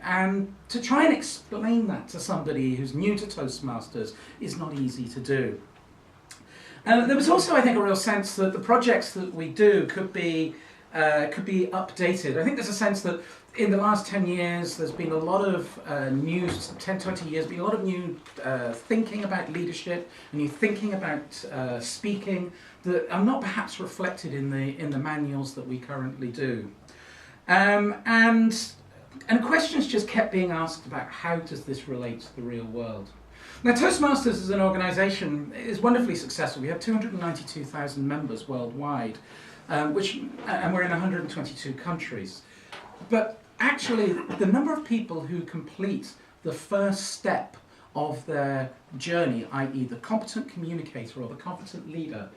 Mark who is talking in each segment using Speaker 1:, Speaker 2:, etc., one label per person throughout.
Speaker 1: And to try and explain that to somebody who's new to Toastmasters is not easy to do. There was also, I think, a real sense that the projects that we do could be updated. I think there's a sense that in the last 10 years there's been a lot of new, 10, 20 years, been a lot of new thinking about leadership and new thinking about speaking that are not perhaps reflected in the manuals that we currently do. And questions just kept being asked about how does this relate to the real world. Now, Toastmasters as an organisation is wonderfully successful. We have 292,000 members worldwide, and we're in 122 countries. But actually, the number of people who complete the first step of their journey, i.e. the competent communicator or the competent leader,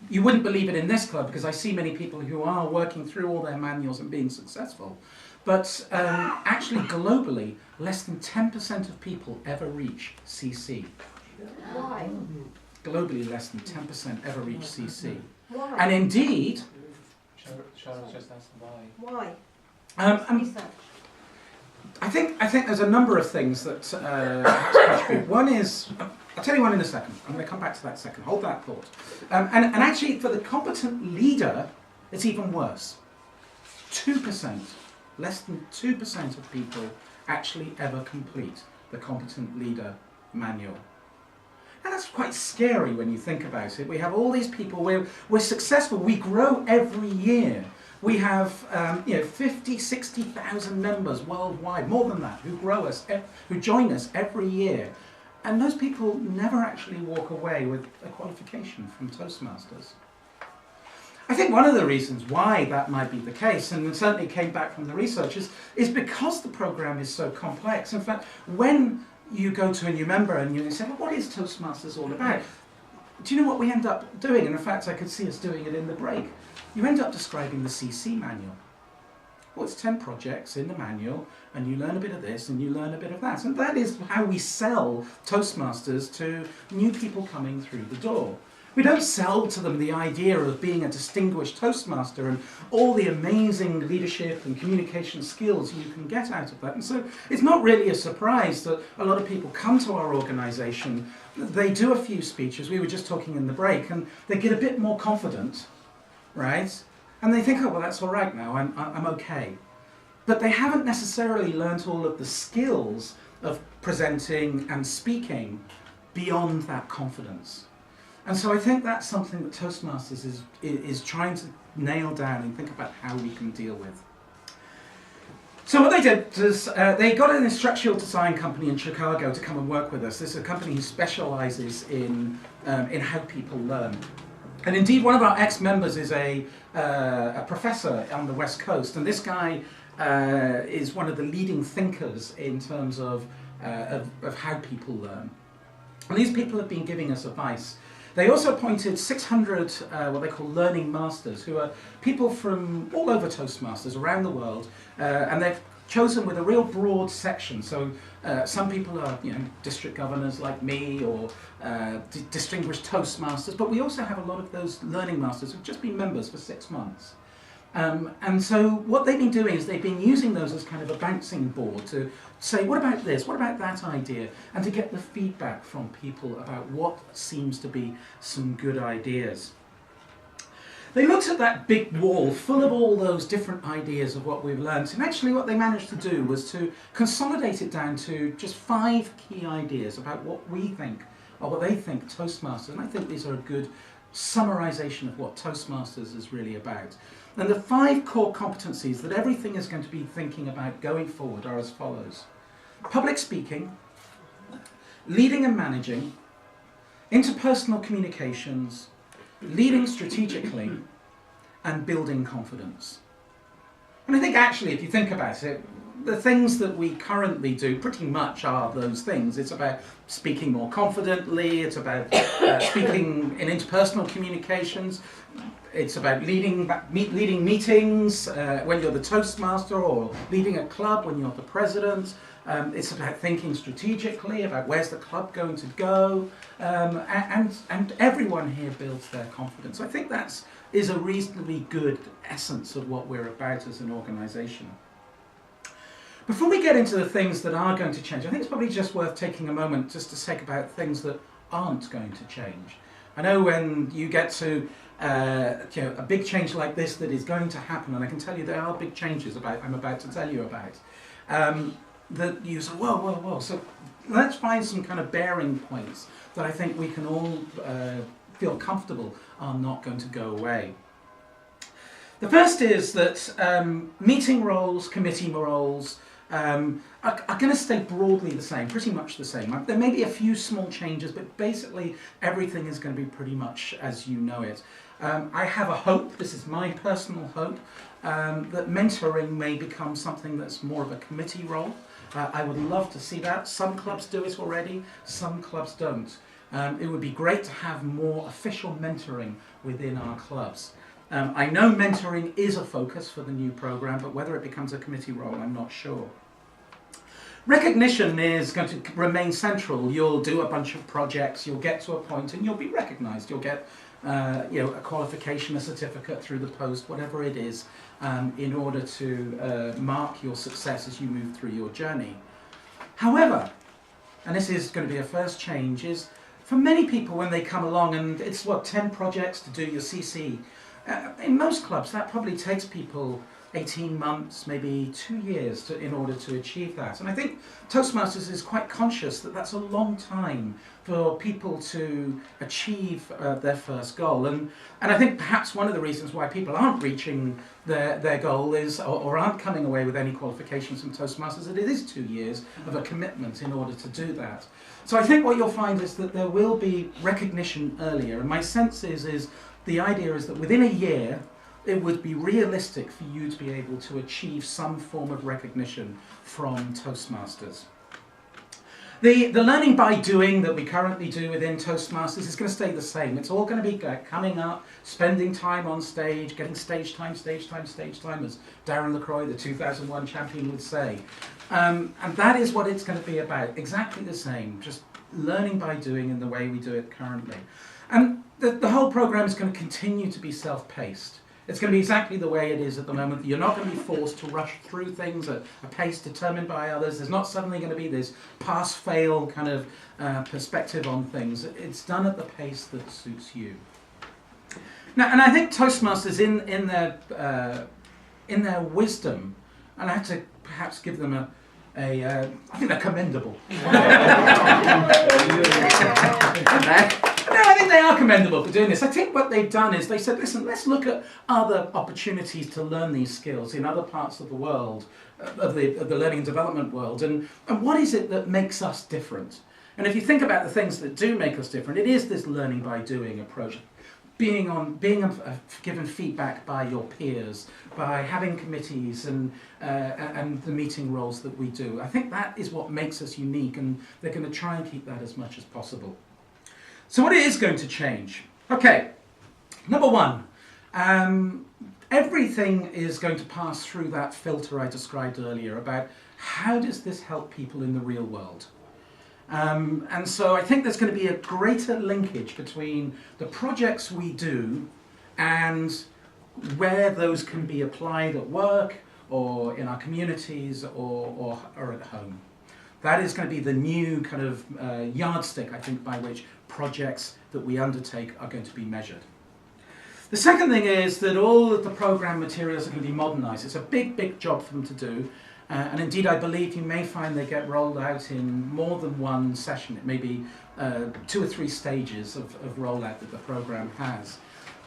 Speaker 1: you wouldn't believe it in this club because I see many people who are working through all their manuals and being successful. But actually, globally, less than 10% of people ever reach CC.
Speaker 2: Why?
Speaker 1: Globally, less than 10% ever reach CC.
Speaker 2: Why?
Speaker 1: And indeed...
Speaker 3: Charles just asked why.
Speaker 2: Why?
Speaker 1: I think there's a number of things that contribute. One is, I'll tell you one in a second. I'm going to come back to that second. Hold that thought. And actually, for the competent leader, it's even worse. 2%. Less than 2% of people actually ever complete the competent leader manual. And that's quite scary when you think about it. We have all these people, we're successful, we grow every year. We have 50, 60,000 members worldwide, more than that, who join us every year. And those people never actually walk away with a qualification from Toastmasters. I think one of the reasons why that might be the case, and it certainly came back from the research, is because the program is so complex. In fact, when you go to a new member and you say, well, what is Toastmasters all about? Do you know what we end up doing? And in fact, I could see us doing it in the break. You end up describing the CC manual. Well, it's 10 projects in the manual, and you learn a bit of this and you learn a bit of that. And that is how we sell Toastmasters to new people coming through the door. We don't sell to them the idea of being a distinguished Toastmaster and all the amazing leadership and communication skills you can get out of that. And so it's not really a surprise that a lot of people come to our organisation, they do a few speeches, we were just talking in the break, and they get a bit more confident, right? And they think, oh, well, that's all right now, I'm okay. But they haven't necessarily learnt all of the skills of presenting and speaking beyond that confidence. And so I think that's something that Toastmasters is trying to nail down and think about how we can deal with. So what they did was they got an instructional design company in Chicago to come and work with us. This is a company who specialises in how people learn. And indeed, one of our ex-members is a professor on the West Coast, and this guy is one of the leading thinkers in terms of how people learn. And these people have been giving us advice. They also appointed 600 what they call learning masters, who are people from all over Toastmasters around the world, and they've chosen with a real broad section. So some people are, district governors like me, or distinguished Toastmasters, but we also have a lot of those learning masters who've just been members for 6 months. And so what they've been doing is they've been using those as kind of a bouncing board to say, what about this, what about that idea, and to get the feedback from people about what seems to be some good ideas. They looked at that big wall full of all those different ideas of what we've learned, and actually what they managed to do was to consolidate it down to just 5 key ideas about what we think, or what they think Toastmasters, and I think these are a good summarization of what Toastmasters is really about. And the 5 core competencies that everything is going to be thinking about going forward are as follows: public speaking, leading and managing, interpersonal communications, leading strategically, and building confidence. And I think actually, if you think about it, the things that we currently do pretty much are those things. It's about speaking more confidently, it's about speaking in interpersonal communications, it's about leading meetings when you're the Toastmaster, or leading a club when you're the president. It's about thinking strategically, about where's the club going to go, and everyone here builds their confidence. I think that is a reasonably good essence of what we're about as an organisation. Before we get into the things that are going to change, I think it's probably just worth taking a moment just to talk about things that aren't going to change. I know when you get to a big change like this that is going to happen, and I can tell you there are big changes I'm about to tell you about, that you say, whoa, whoa, whoa. So let's find some kind of bearing points that I think we can all feel comfortable are not going to go away. The first is that meeting roles, committee roles, are going to stay broadly the same, pretty much the same. There may be a few small changes, but basically everything is going to be pretty much as you know it. I have a hope, this is my personal hope, that mentoring may become something that's more of a committee role. I would love to see that. Some clubs do it already, some clubs don't. It would be great to have more official mentoring within our clubs. I know mentoring is a focus for the new programme, but whether it becomes a committee role, I'm not sure. Recognition is going to remain central. You'll do a bunch of projects, you'll get to a point and you'll be recognised. You'll get a qualification, a certificate through the post, whatever it is, in order to mark your success as you move through your journey. However, and this is going to be a first change, is for many people when they come along, and it's 10 projects to do your CC, in most clubs that probably takes people 18 months, maybe 2 years in order to achieve that. And I think Toastmasters is quite conscious that that's a long time for people to achieve their first goal. And I think perhaps one of the reasons why people aren't reaching their goal is, or aren't coming away with any qualifications from Toastmasters, that it is 2 years of a commitment in order to do that. So I think what you'll find is that there will be recognition earlier. And my sense is the idea is that within a year, it would be realistic for you to be able to achieve some form of recognition from Toastmasters. The learning by doing that we currently do within Toastmasters is going to stay the same. It's all going to be coming up, spending time on stage, getting stage time, as Darren LaCroix, the 2001 champion, would say. And that is what it's going to be about, exactly the same, just learning by doing in the way we do it currently. And the whole program is going to continue to be self-paced. It's going to be exactly the way it is at the moment. You're not going to be forced to rush through things at a pace determined by others. There's not suddenly going to be this pass-fail kind of perspective on things. It's done at the pace that suits you. Now, and I think Toastmasters, in their wisdom, and I have to perhaps give them I think they're commendable. No, I think they are commendable for doing this. I think what they've done is they said, listen, let's look at other opportunities to learn these skills in other parts of the world, of the learning and development world, and what is it that makes us different? And if you think about the things that do make us different, it is this learning by doing approach. Being given feedback by your peers, by having committees and the meeting roles that we do. I think that is what makes us unique, and they're going to try and keep that as much as possible. So what is going to change? Okay, number one, everything is going to pass through that filter I described earlier about how does this help people in the real world. And so I think there's going to be a greater linkage between the projects we do and where those can be applied at work or in our communities or at home. That is going to be the new kind of yardstick, I think, by which projects that we undertake are going to be measured. The second thing is that all of the program materials are going to be modernised. It's a big, big job for them to do. And indeed, I believe you may find they get rolled out in more than one session. It may be 2 or 3 stages of rollout that the program has.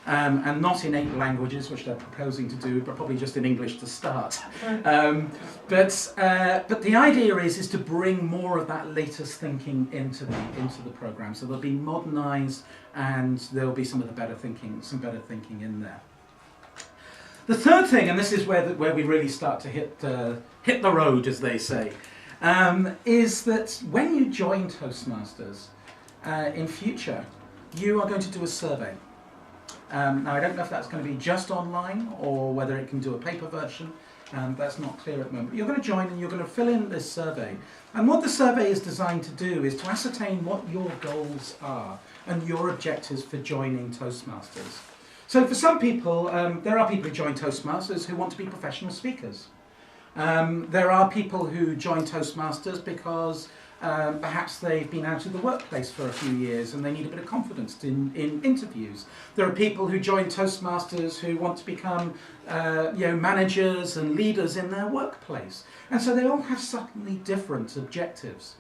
Speaker 1: And not in 8 languages, which they're proposing to do, but probably just in English to start. But the idea is to bring more of that latest thinking into the program. So they'll be modernised, and there'll be some better thinking in there. The third thing, and this is where we really start to hit the road, as they say, is that when you join Toastmasters in future, you are going to do a survey. Now, I don't know if that's going to be just online or whether it can do a paper version. That's not clear at the moment. But you're going to join and you're going to fill in this survey. And what the survey is designed to do is to ascertain what your goals are and your objectives for joining Toastmasters. So for some people, there are people who join Toastmasters who want to be professional speakers. There are people who join Toastmasters because perhaps they've been out of the workplace for a few years and they need a bit of confidence in interviews. There are people who join Toastmasters who want to become managers and leaders in their workplace. And so they all have subtly different objectives.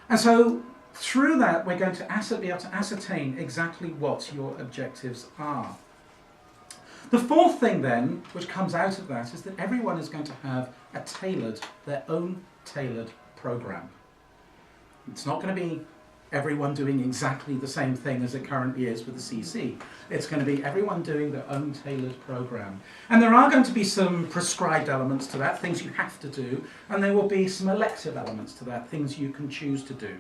Speaker 1: And so through that, we're going to be able to ascertain exactly what your objectives are. The fourth thing then, which comes out of that, is that everyone is going to have their own tailored program. It's not going to be everyone doing exactly the same thing as it currently is with the CC. It's going to be everyone doing their own tailored program. And there are going to be some prescribed elements to that, things you have to do, and there will be some elective elements to that, things you can choose to do.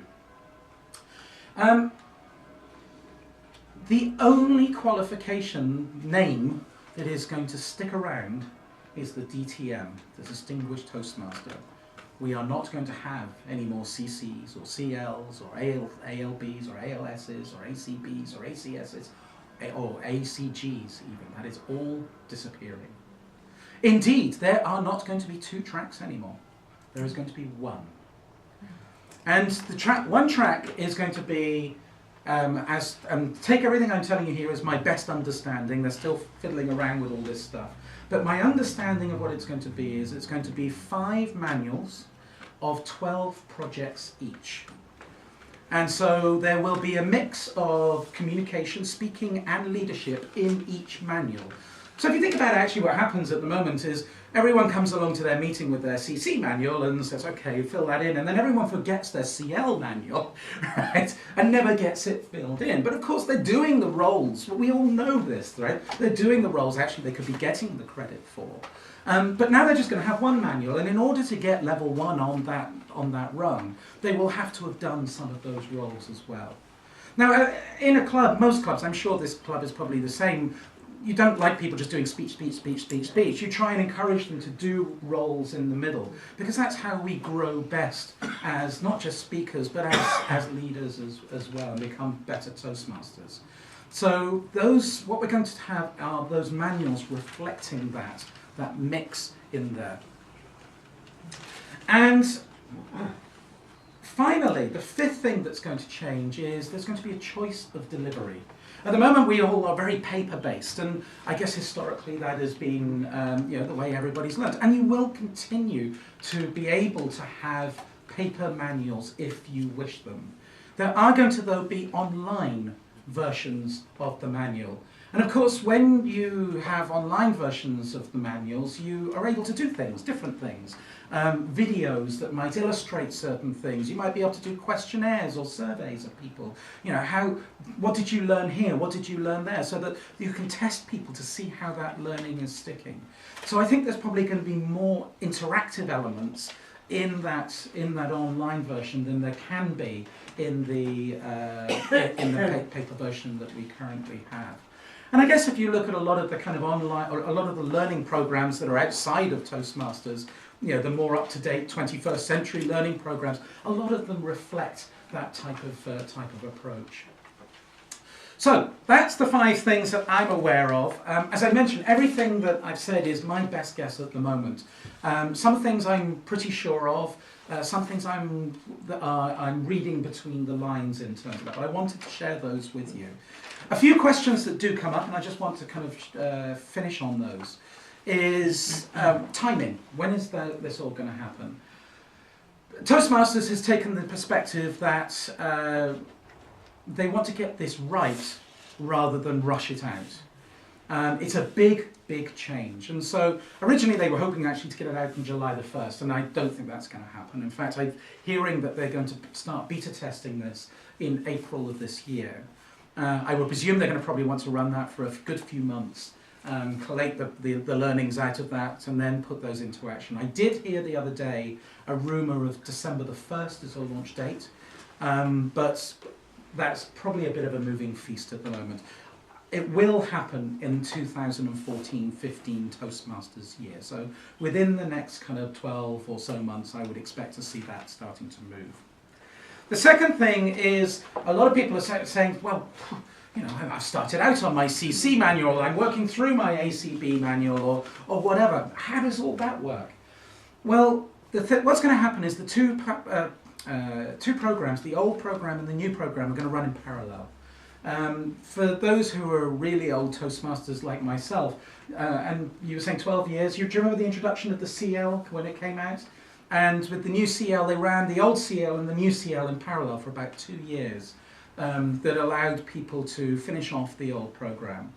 Speaker 1: The only qualification name that is going to stick around is the DTM, the Distinguished Toastmaster. We are not going to have any more CCs or CLs or ALBs or ALSs or ACBs or ACSs or ACGs even. That is all disappearing. Indeed, there are not going to be 2 tracks anymore. There is going to be 1. And the one track is going to be, take everything I'm telling you here as my best understanding. They're still fiddling around with all this stuff. But my understanding of what it's going to be is it's going to be 5 manuals of 12 projects each. And so there will be a mix of communication, speaking and leadership in each manual. So if you think about it, actually what happens at the moment is everyone comes along to their meeting with their CC manual and says, okay, fill that in, and then everyone forgets their CL manual, right, and never gets it filled in. But of course they're doing the roles, we all know this, right? They're doing the roles actually they could be getting the credit for. But now they're just going to have 1 manual, and in order to get level 1 on that run, they will have to have done some of those roles as well. Now in a club, most clubs, I'm sure this club is probably the same, you don't like people just doing speech, speech, speech, speech, speech. You try and encourage them to do roles in the middle, because that's how we grow best as not just speakers, but as leaders as well, and become better Toastmasters. So what we're going to have are those manuals reflecting that mix in there. And finally, the 5th thing that's going to change is there's going to be a choice of delivery. At the moment, we all are very paper-based, and I guess historically that has been the way everybody's learned. And you will continue to be able to have paper manuals if you wish them. There are going to, though, be online versions of the manual. And of course, when you have online versions of the manuals, you are able to do things, different things. Videos that might illustrate certain things. You might be able to do questionnaires or surveys of people. You know, what did you learn here? What did you learn there? So that you can test people to see how that learning is sticking. So I think there's probably going to be more interactive elements in that online version than there can be in the paper version that we currently have. And I guess if you look at a lot of the kind of online, or a lot of the learning programs that are outside of Toastmasters, the more up-to-date 21st century learning programs, a lot of them reflect that type of approach. So that's the 5 things that I'm aware of. As I mentioned, everything that I've said is my best guess at the moment. Some things I'm pretty sure of. Some things I'm reading between the lines in terms of that, but I wanted to share those with you. A few questions that do come up, and I just want to kind of finish on those, is timing. When is this all going to happen? Toastmasters has taken the perspective that they want to get this right rather than rush it out. It's a big, big change. And so originally they were hoping actually to get it out on July the 1st, and I don't think that's going to happen. In fact, I'm hearing that they're going to start beta testing this in April of this year. I would presume they're going to probably want to run that for a good few months, collate the learnings out of that, and then put those into action. I did hear the other day a rumour of December the 1st as a launch date, but that's probably a bit of a moving feast at the moment. It will happen in 2014-15 Toastmasters year. So within the next kind of 12 or so months, I would expect to see that starting to move. The second thing is, a lot of people are saying, well, I've started out on my CC manual, I'm working through my ACB manual, or whatever. How does all that work? Well, what's going to happen is the two programs, the old program and the new program, are going to run in parallel. For those who are really old Toastmasters like myself, and you were saying 12 years, do you remember the introduction of the CL when it came out? And with the new CL, they ran the old CL and the new CL in parallel for about 2 years. That allowed people to finish off the old program.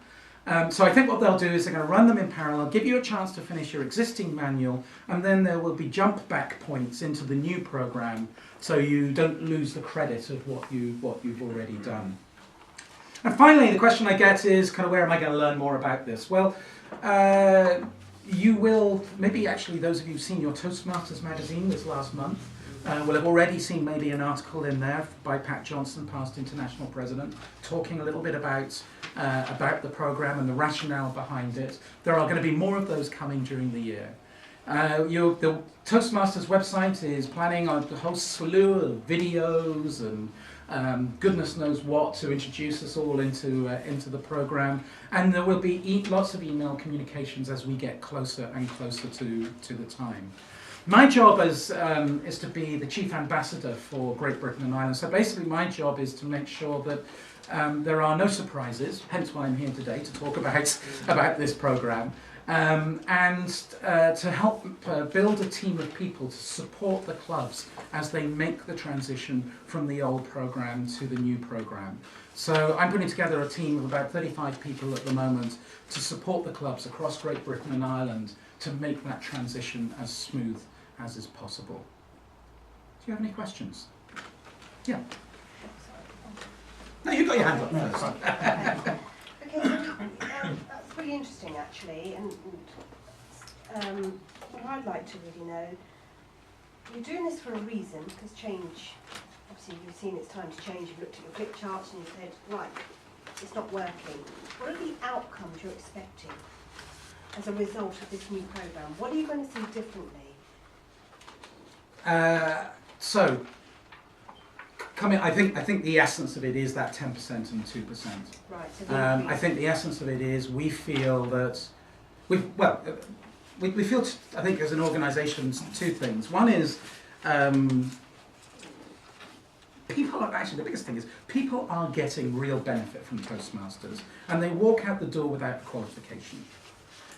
Speaker 1: So I think what they'll do is they're going to run them in parallel, give you a chance to finish your existing manual, and then there will be jump back points into the new program, so you don't lose the credit of what you've already done. And finally, the question I get is kind of, where am I going to learn more about this? Well, you will, maybe actually those of you who've seen your Toastmasters magazine this last month, will have already seen maybe an article in there by Pat Johnson, past international president, talking a little bit about the program and the rationale behind it. There are going to be more of those coming during the year. The Toastmasters website is planning on a whole slew of videos and goodness knows what to introduce us all into the program. And there will be lots of email communications as we get closer and closer to the time. My job is to be the chief ambassador for Great Britain and Ireland. So basically my job is to make sure that there are no surprises, hence why I'm here today to talk about this programme, and to help build a team of people to support the clubs as they make the transition from the old programme to the new programme. So I'm putting together a team of about 35 people at the moment to support the clubs across Great Britain and Ireland to make that transition as smooth as is possible. Do you have any questions? Yeah. No, you've got your hand up first.
Speaker 2: Okay, so that's pretty interesting actually, and what I'd like to really know, you're doing this for a reason, because change, obviously you've seen it's time to change, you've looked at your flip charts and you said, right, it's not working. What are the outcomes you're expecting as a result of this new programme? What are you going to see differently?
Speaker 1: I think the essence of it is that 10% and 2%.
Speaker 2: Right. So
Speaker 1: I think the essence of it is we feel that we feel I think as an organisation two things. One is people are actually, the biggest thing is people are getting real benefit from Toastmasters, and they walk out the door without qualification.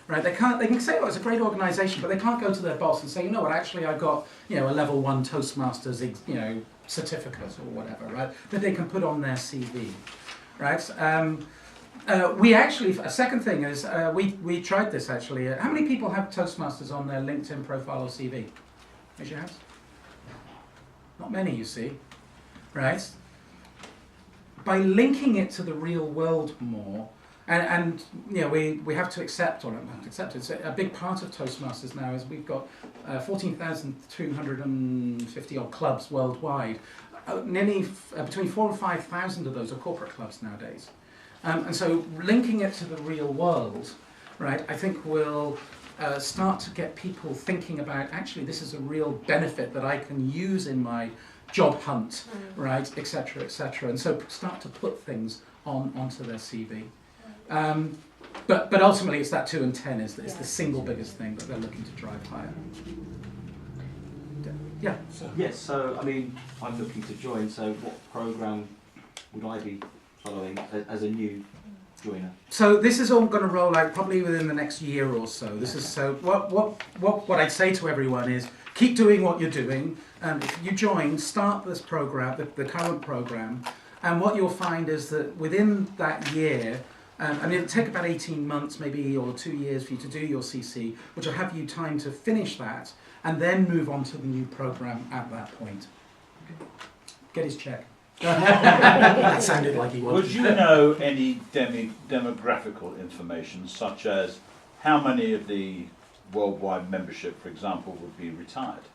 Speaker 1: Right? They can say, oh, it's a great organisation, but they can't go to their boss and say, you know what, actually I got, a level 1 Toastmasters, certificate or whatever, right? That they can put on their CV, right? We actually, a second thing is, we tried this actually. How many people have Toastmasters on their LinkedIn profile or CV? Raise your hands. Not many, you see, right? By linking it to the real world more, and we have to accept, or not accept, it's a big part of Toastmasters now is we've got 14,250 odd clubs worldwide. Nearly between 4,000 and 5,000 of those are corporate clubs nowadays. And so linking it to the real world, right, I think will start to get people thinking about, actually this is a real benefit that I can use in my job hunt, right, etc., etc. And so start to put things onto their CV. But ultimately it's that 2 and 10 is the single biggest thing that they're looking to drive higher. Yeah.
Speaker 4: Yes, so I mean, I'm looking to join, so what programme would I be following as a new joiner?
Speaker 1: So this is all going to roll out probably within the next year or so. This is so what I'd say to everyone is keep doing what you're doing. If you join, start this programme, the current programme, and what you'll find is that within that year, it'll take about 18 months maybe, or 2 years for you to do your CC, which will have you time to finish that, and then move on to the new programme at that point. Get his check. That sounded like he wanted.
Speaker 5: Would you know any demographical information, such as how many of the worldwide membership, for example, would be retired?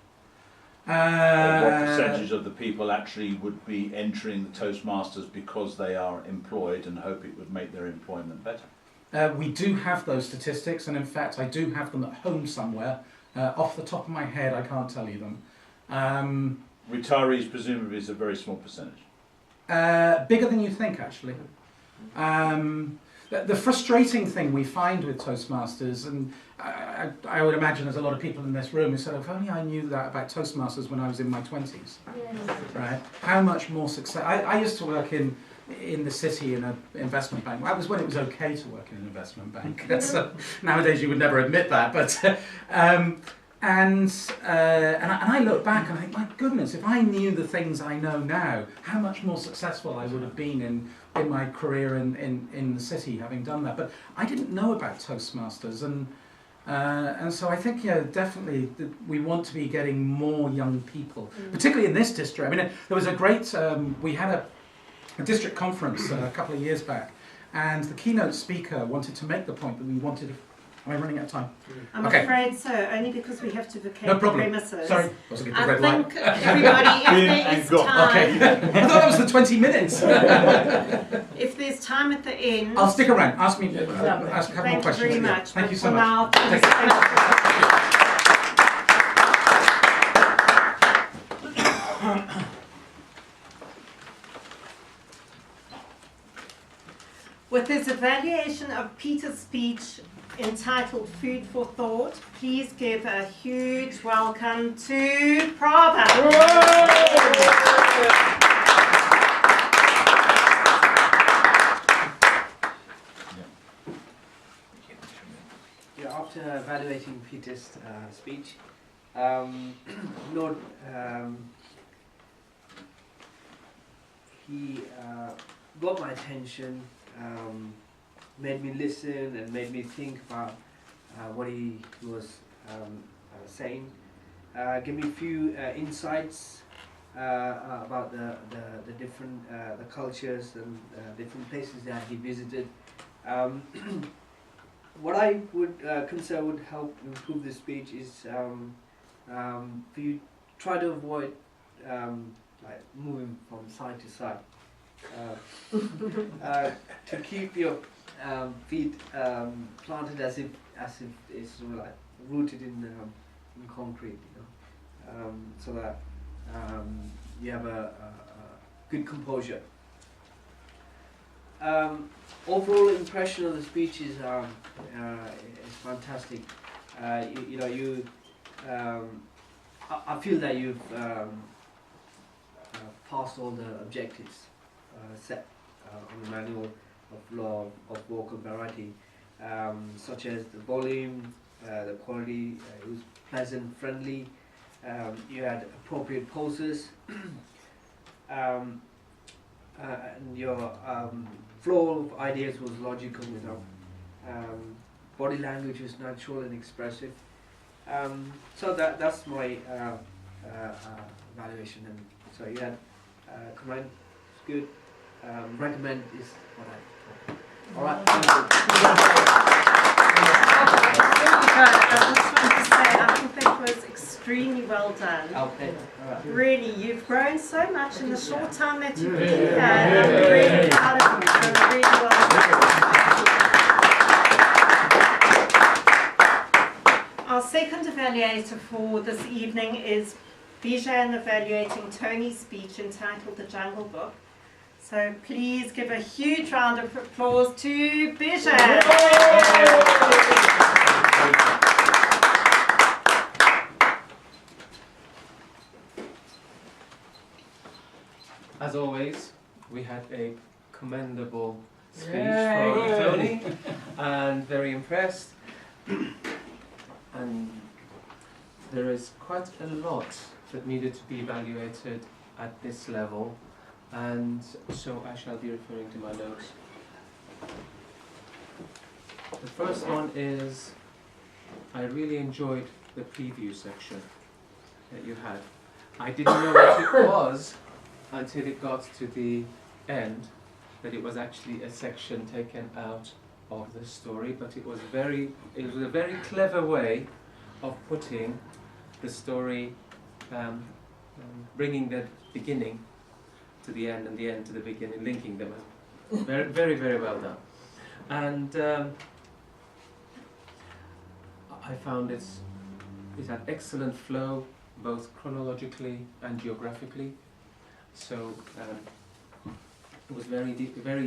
Speaker 5: Or what percentage of the people actually would be entering the Toastmasters because they are employed and hope it would make their employment better?
Speaker 1: We do have those statistics, and in fact I do have them at home somewhere. Off the top of my head I can't tell you them.
Speaker 5: Retirees presumably is a very small percentage.
Speaker 1: Bigger than you think, actually. the frustrating thing we find with Toastmasters, and I would imagine there's a lot of people in this room who said, if only I knew that about Toastmasters when I was in my 20s, right? How much more success. I used to work in the city in an investment bank. That was when it was okay to work in an investment bank. So nowadays you would never admit that, but and I look back and I think, my goodness, if I knew the things I know now, how much more successful I would have been in my career in the city, having done that. But I didn't know about Toastmasters, and so I think, yeah, definitely we want to be getting more young people, particularly in this district. I mean, there was a great, we had a district conference a couple of years back, and the keynote speaker wanted to make the point that we wanted. Am I running out of time?
Speaker 2: I'm
Speaker 1: okay.
Speaker 2: afraid so, only because we have to vacate
Speaker 1: no problem.
Speaker 2: the premises.
Speaker 1: Sorry, wasn't getting the
Speaker 2: I
Speaker 1: red light.
Speaker 2: think everybody, if there is time,
Speaker 1: okay. I thought that was the 20 minutes.
Speaker 2: if there's time at the end,
Speaker 1: I'll stick around. Ask me. Ask a couple more questions.
Speaker 2: Thank you very much.
Speaker 1: Thank you so
Speaker 2: For
Speaker 1: much.
Speaker 2: now,
Speaker 1: Thank you.
Speaker 2: With his evaluation of Peter's speech entitled Food for Thought, please give a huge welcome to Prabha.
Speaker 6: Yeah, after evaluating Peter's speech, Lord, he got my attention, made me listen and made me think about what he was saying. Gave me a few insights about the different the cultures and different places that he visited. What I would consider would help improve the speech is for you try to avoid like moving from side to side. To keep your feet planted as if it's sort of like rooted in concrete, you know, so that you have a good composure. Overall impression of the speech is fantastic. You know, I feel that you've passed all the objectives set on the manual of law of vocal variety, such as the volume, the quality. It was pleasant, friendly. You had appropriate poses, and your flow of ideas was logical, you know. Body language was natural and expressive. So that's my evaluation. And so you had commend, it's good. Recommend is what I. All right. Thank
Speaker 2: I just want to say, I think that was extremely well done.
Speaker 6: Okay. All right.
Speaker 2: Really, you've grown so much in the short time that you've been here, and I'm really proud of you. So really well done. Our second evaluator for this evening is Bijan, evaluating Tony's speech entitled The Jungle Book. So please give a huge round of applause to Bijan.
Speaker 3: As always, we had a commendable speech from Tony, and very impressed. And there is quite a lot that needed to be evaluated at this level, and so I shall be referring to my notes. The first one is, I really enjoyed the preview section that you had. I didn't know what it was until it got to the end, that it was actually a section taken out of the story, but it was a very clever way of putting the story, bringing the beginning to the end and the end to the beginning, linking them. Very, very, very well done. And I found it had excellent flow, both chronologically and geographically. So it was very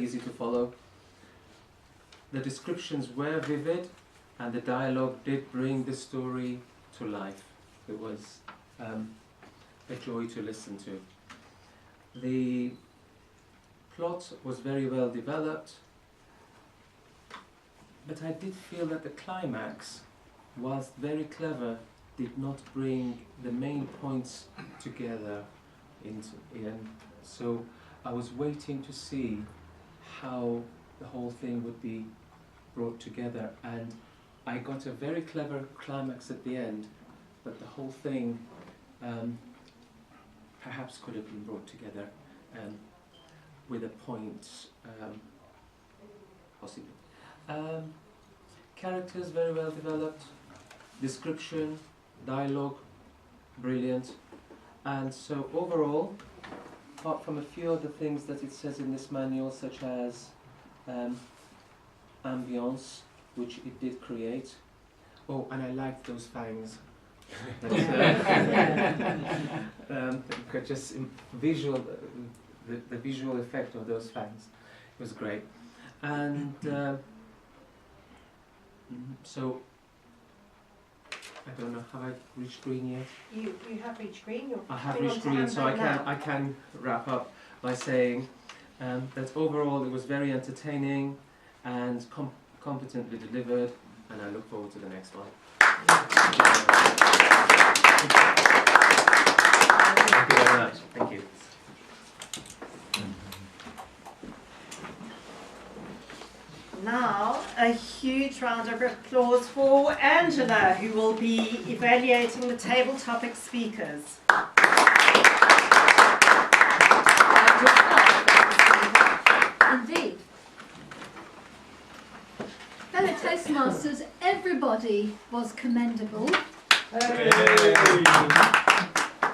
Speaker 3: easy to follow. the descriptions were vivid, and the dialogue did bring the story to life. It was a joy to listen to. The plot was very well developed, but I did feel that the climax, whilst very clever, did not bring the main points together. So I was waiting to see how the whole thing would be brought together, and I got a very clever climax at the end, but the whole thing perhaps could have been brought together with a point, possibly. Characters very well developed, description, dialogue, brilliant, and so overall, apart from a few other things that it says in this manual, such as ambience, which it did create. Oh, and I liked those fangs. Just visual, the visual effect of those fangs was great, and so I don't know, have I reached green yet?
Speaker 2: You have reached green.
Speaker 3: I have reached green, so I can wrap up by saying that overall it was very entertaining and competently delivered, and I look forward to the next one. Thank you very much. Thank you.
Speaker 7: Now, a huge round of applause for Angela, who will be evaluating the table topic speakers.
Speaker 8: Indeed. Fellow Toastmasters, everybody was commendable.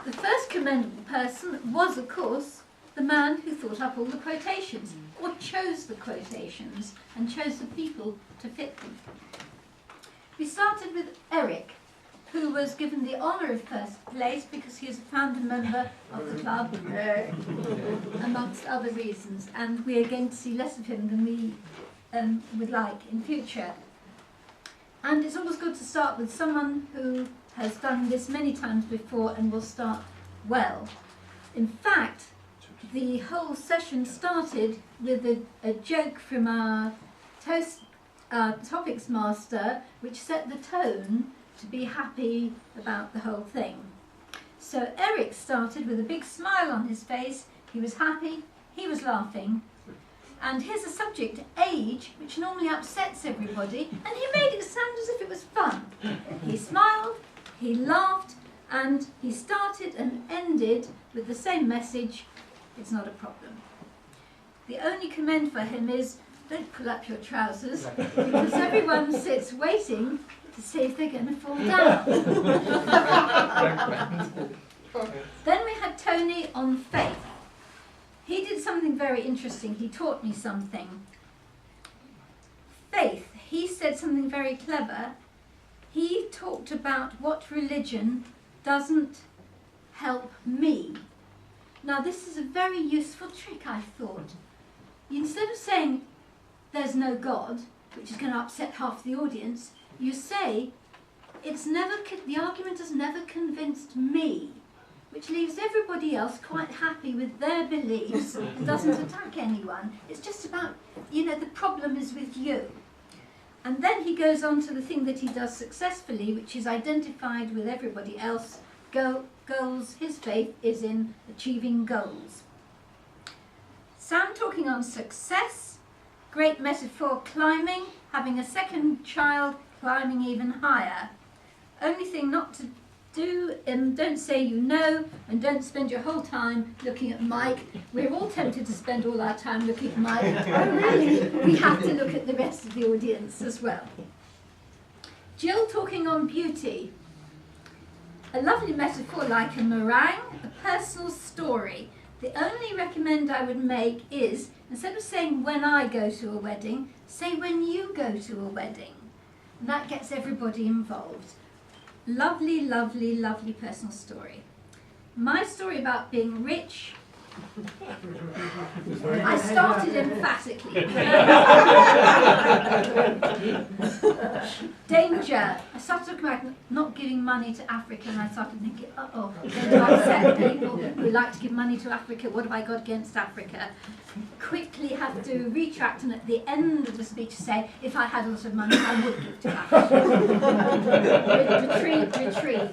Speaker 8: The first commendable person was, of course, the man who thought up all the quotations, or chose the quotations, and chose the people to fit them. We started with Eric, who was given the honour of first place because he is a founder member of the club, amongst other reasons, and we are going to see less of him than we would like in future. And it's always good to start with someone who has done this many times before and will start well. In fact, the whole session started with a joke from our topics master, which set the tone to be happy about the whole thing. So Eric started with a big smile on his face. He was happy, he was laughing, and here's a subject, age, which normally upsets everybody, and he made it sound as if it was fun. He smiled, he laughed, and he started and ended with the same message: it's not a problem. The only commend for him is, don't pull up your trousers, because everyone sits waiting to see if they're going to fall down. Then we had Tony on faith. He did something very interesting. He taught me something. Faith, he said something very clever. He talked about what religion doesn't help me. Now this is a very useful trick, I thought. Instead of saying there's no God, which is going to upset half the audience, you say the argument has never convinced me, which leaves everybody else quite happy with their beliefs and doesn't attack anyone. It's just about, the problem is with you. And then he goes on to the thing that he does successfully, which is identified with everybody else. Goals, his faith is in achieving goals. Sam talking on success, great metaphor, climbing, having a second child, climbing even higher. Only thing not to do, don't say you know, and don't spend your whole time looking at Mike. We're all tempted to spend all our time looking at Mike, but really we have to look at the rest of the audience as well. Jill talking on beauty. A lovely metaphor like a meringue, a personal story. The only recommend I would make is, instead of saying when I go to a wedding, say when you go to a wedding. And that gets everybody involved. Lovely, lovely, lovely personal story. My story about being rich I started emphatically. Danger. I started talking about not giving money to Africa, and I started thinking, uh-oh, I'm going to upset people who like to give money to Africa. What have I got against Africa? Quickly have to retract, and at the end of the speech say, if I had a lot of money, I would give to Africa. Retreat.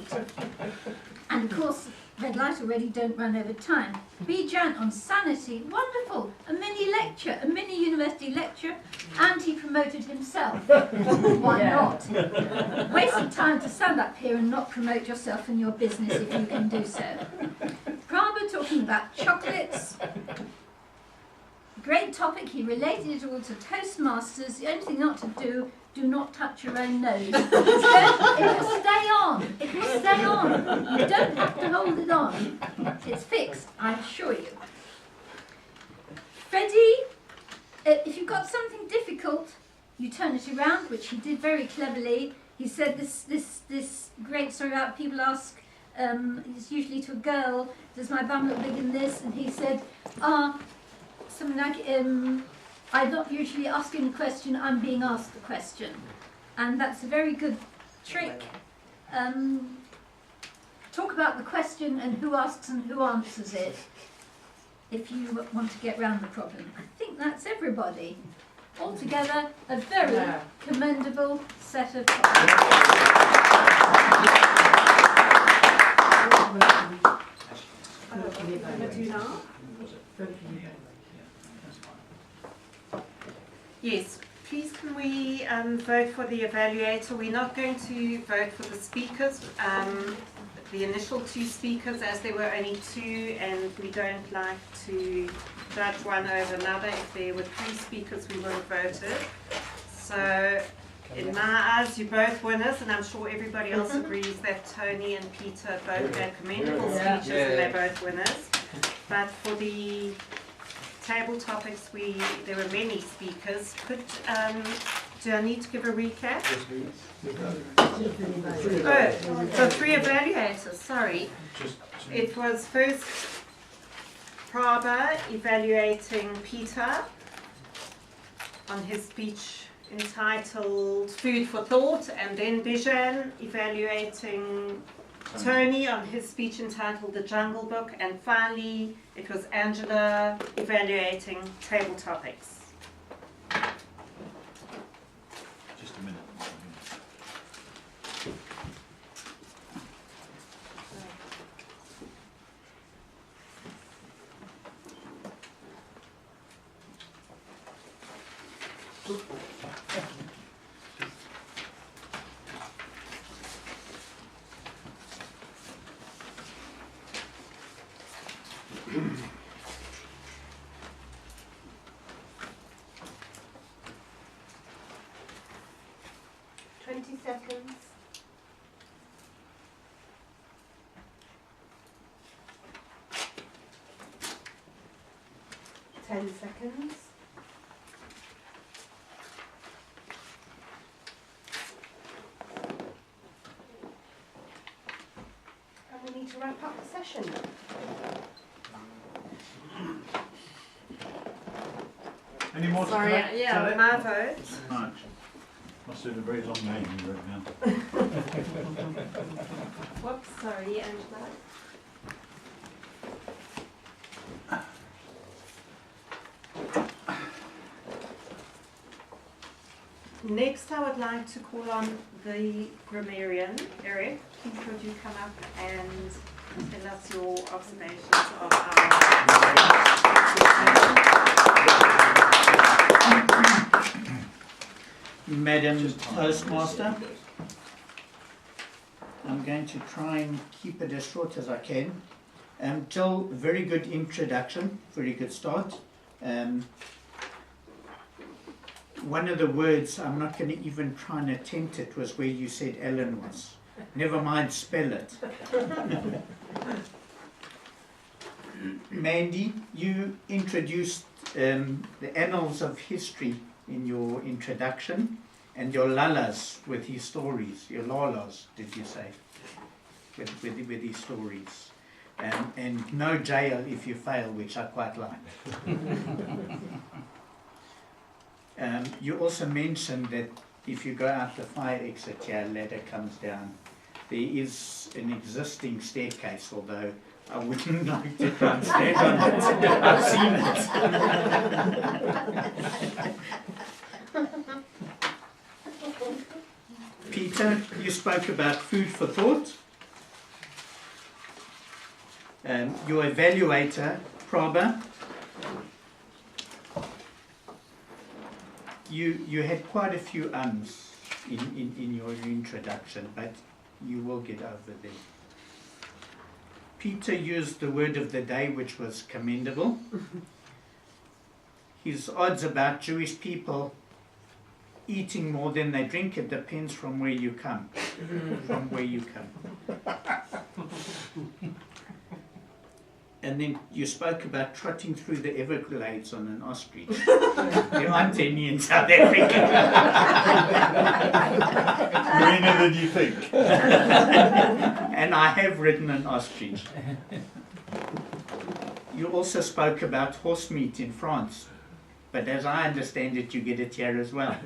Speaker 8: And of course, red light already, don't run over time. B. Jant on sanity, wonderful. A mini university lecture, and he promoted himself. Why not? Wasting time to stand up here and not promote yourself and your business if you can do so. Prabha talking about chocolates. Great topic, he related it all to Toastmasters. The only thing not to do not touch your own nose. It will stay on. It will stay on. You don't have to hold it on. It's fixed, I assure you. Freddie, if you've got something difficult, you turn it around, which he did very cleverly. He said this great story about people ask, it's usually to a girl, does my bum look big in this? And he said, something like, I'm not usually asking the question, I'm being asked the question. And that's a very good trick. Talk about the question and who asks and who answers it if you want to get round the problem. I think that's everybody. Altogether, a very commendable set of topics.
Speaker 7: Yes, please can we vote for the evaluator. We're not going to vote for the speakers, the initial two speakers, as there were only two, and we don't like to judge one over another. If there were three speakers, we would have voted. So in my eyes, you're both winners, and I'm sure everybody else agrees that Tony and Peter both had commendable speeches and they're both winners. But for the table topics, there were many speakers. Do I need to give a recap? Oh, so three evaluators, sorry. It was first Prabha evaluating Peter on his speech entitled Food for Thought, and then Bijan evaluating Tony on his speech entitled The Jungle Book, and finally it was Angela evaluating table topics.
Speaker 5: Just a minute.
Speaker 2: Seconds. 10 seconds. And we need to wrap up the session.
Speaker 5: Any more?
Speaker 7: Sorry, yeah, my vote.
Speaker 5: Right. Must have been a very long name you wrote down.
Speaker 2: Whoops, sorry, Angela.
Speaker 7: Next, I would like to call on the grammarian. Eric, please could you come up and tell us your observations of our...
Speaker 9: Madam Toastmaster, I'm going to try and keep it as short as I can. Jill, very good introduction, very good start. One of the words, I'm not going to even try and attempt it, was where you said Ellen was. Never mind, spell it. Mandy, you introduced the annals of history in your introduction, and your lalas with his stories, your lalas, did you say, with his stories. and no jail if you fail, which I quite like. You also mentioned that if you go out the fire exit here, a ladder comes down. There is an existing staircase, although I wouldn't like to try and stand on it. I've seen it. Peter, you spoke about food for thought. Your evaluator, Prabha, you had quite a few ums in your introduction, but you will get over them. Peter used the word of the day, which was commendable. His odds about Jewish people eating more than they drink, it depends from where you come. From where you come. And then you spoke about trotting through the Everglades on an ostrich. There aren't any in South Africa.
Speaker 5: Greener than you think.
Speaker 9: And I have ridden an ostrich. You also spoke about horse meat in France. But as I understand it, you get it here as well.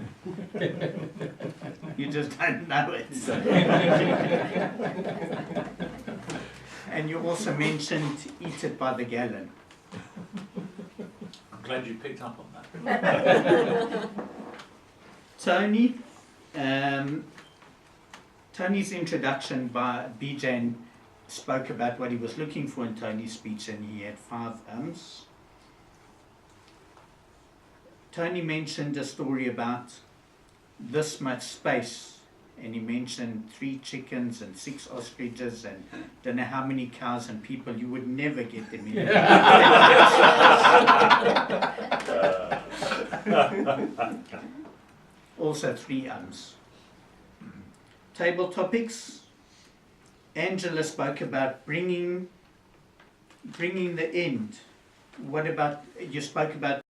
Speaker 9: You just don't know it. And you also mentioned eat it by the gallon.
Speaker 5: I'm glad you picked up on that.
Speaker 9: Tony, Tony's introduction by Bijan spoke about what he was looking for in Tony's speech, and he had 5 ums. Tony mentioned a story about this much space, and he mentioned 3 chickens and 6 ostriches and don't know how many cows and people. You would never get them in. Also 3 ums. Table topics. Angela spoke about bringing the end. What about, you spoke about